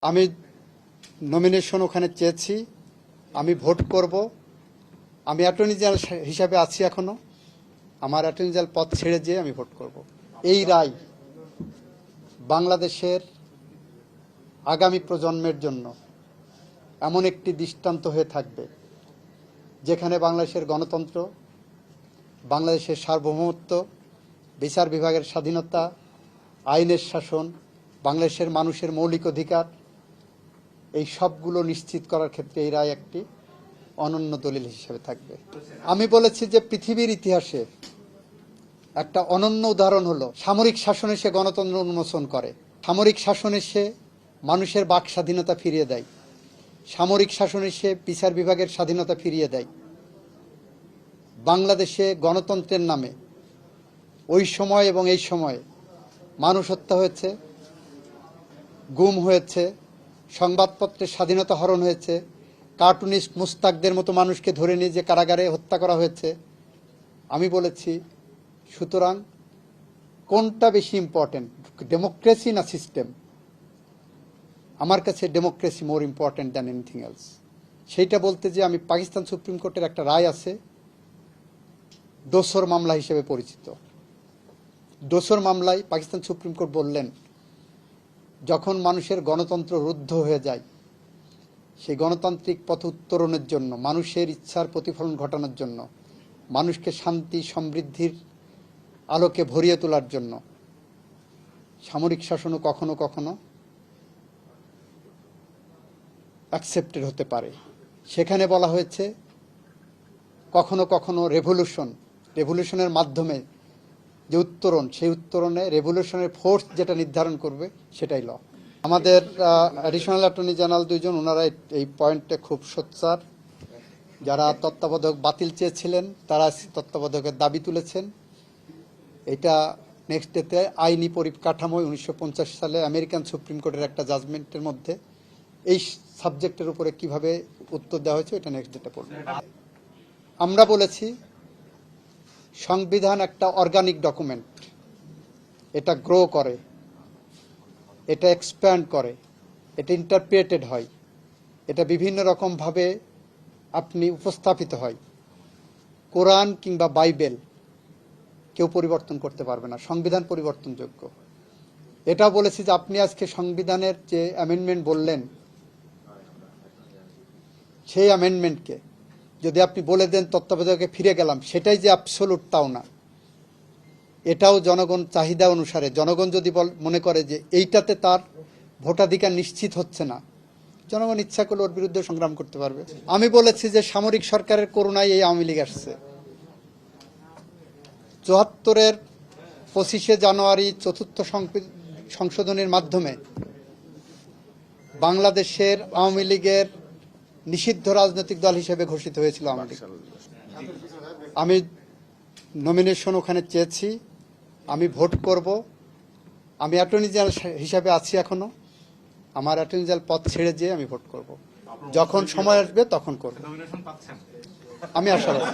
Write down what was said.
আমি নমিনেশন ওখানে চেয়েছি, আমি ভোট করব। আমি অ্যাটর্নি জেনারেল হিসাবে আছি এখনো। আমার অ্যাটর্নি জেনারেল পদ ছেড়ে যেয়ে আমি ভোট করব। এই রায় বাংলাদেশের আগামী প্রজন্মের জন্য এমন একটি দৃষ্টান্ত হয়ে থাকবে যেখানে বাংলাদেশের গণতন্ত্র, বাংলাদেশের সার্বভৌমত্ব, বিচার বিভাগের স্বাধীনতা, আইনের শাসন, বাংলাদেশের মানুষের মৌলিক অধিকার, এই সবগুলো নিশ্চিত করার ক্ষেত্রে এই রায় একটি অনন্য দলিল হিসেবে থাকবে। আমি বলেছি যে পৃথিবীর ইতিহাসে একটা অনন্য উদাহরণ হলো সামরিক শাসনে সে গণতন্ত্র উন্মোচন করে, সামরিক শাসনে সে মানুষের বাক স্বাধীনতা ফিরিয়ে দেয়, সামরিক শাসনে সে বিচার বিভাগের স্বাধীনতা ফিরিয়ে দেয়। বাংলাদেশে গণতন্ত্রের নামে ওই সময় এবং এই সময়ে মানুষ হত্যা হয়েছে, গুম হয়েছে, সংবাদপত্রের স্বাধীনতা হরণ হয়েছে, কার্টুনিস্ট মুস্তাকদের মতো মানুষকে ধরে নিয়ে যে কারাগারে হত্যা করা হয়েছে। আমি বলেছি, সুতরাং কোনটা বেশি ইম্পর্টেন্ট, ডেমোক্রেসি না সিস্টেম? আমার কাছে democracy more important than anything else. সেইটা বলতে যে আমি পাকিস্তান সুপ্রিম কোর্টের একটা রায় আছে দোসর মামলা হিসেবে পরিচিত। দোসর মামলায় পাকিস্তান সুপ্রিম কোর্ট বললেন, যখন মানুষের গণতন্ত্র রুদ্ধ হয়ে যায়, সেই গণতান্ত্রিক পথ উত্তরণের জন্য, মানুষের ইচ্ছার প্রতিফলন ঘটানোর জন্য, মানুষকে শান্তি সমৃদ্ধির আলোকে ভরিয়ে তোলার জন্য সামরিক শাসনও কখনো কখনো অ্যাকসেপ্টেড হতে পারে। সেখানে বলা হয়েছে কখনো কখনো রেভলিউশনের মাধ্যমে যে উত্তরণ, সেই উত্তরণে রেভলিউশনের ফোর্স যেটা নির্ধারণ করবে সেটাই ল। আমাদের অ্যাডিশনাল অ্যাটর্নি জেনারেল দুইজন, ওনারা এই পয়েন্টে খুব সোচ্চার। যারা তত্ত্বাবধায়ক বাতিল চেয়েছিলেন তারা তত্ত্বাবধায়কের দাবি তুলেছেন। এটা নেক্সট ডেতে আইনি পরিকাঠামোয় 1950 সালে আমেরিকান সুপ্রিম কোর্টের একটা জাজমেন্টের মধ্যে এই সাবজেক্টের উপরে কিভাবে উত্তর দেওয়া হয়েছে এটা নেক্সট ডেতে পড়বে। আমরা বলেছি সংবিধান একটা অর্গানিক ডকুমেন্ট, এটা গ্রো করে, এটা এক্সপ্যান্ড করে, এটা ইন্টারপ্রিটেড হয়, এটা বিভিন্ন রকমভাবে আপনি উপস্থাপিত হয়। কোরআন কিংবা বাইবেল কেউ পরিবর্তন করতে পারবে না, সংবিধান পরিবর্তনযোগ্য। এটাও বলেছি যে আপনি আজকে সংবিধানের যে অ্যামেন্ডমেন্ট বললেন, সেই অ্যামেন্ডমেন্টকে যদি আপনি বলে দেন তত্ত্বাবধায়কে ফিরে গেলাম, সেটাই যে অ্যাবসোলুট তাও না। এটাও জনগণ চাহিদা অনুসারে, জনগণ যদি মনে করে যে এইটাতে তার ভোটাধিকার নিশ্চিত হচ্ছে না, জনগণ ইচ্ছা করলে ওর বিরুদ্ধে সংগ্রাম করতে পারবে। আমি বলেছি যে সামরিক সরকারের করুণায় এই আওয়ামী লীগ আসছে। ৭৪-এর 25শে জানুয়ারি ৪র্থ সংশোধনীর মাধ্যমে বাংলাদেশের আওয়ামী লীগের নিষিদ্ধ রাজনৈতিক দল হিসেবে ঘোষিত হয়েছিল আওয়ামী লীগ। আমি নমিনেশন ওখানে চেয়েছি, আমি ভোট করব। আমি অ্যাটর্নি জেনারেল হিসাবে আছি এখনো। আমার অ্যাটর্নি জেনারেল পদ ছেড়ে যেয়ে আমি ভোট করব। যখন সময় আসবে তখন করব। আমি আশাবাদী।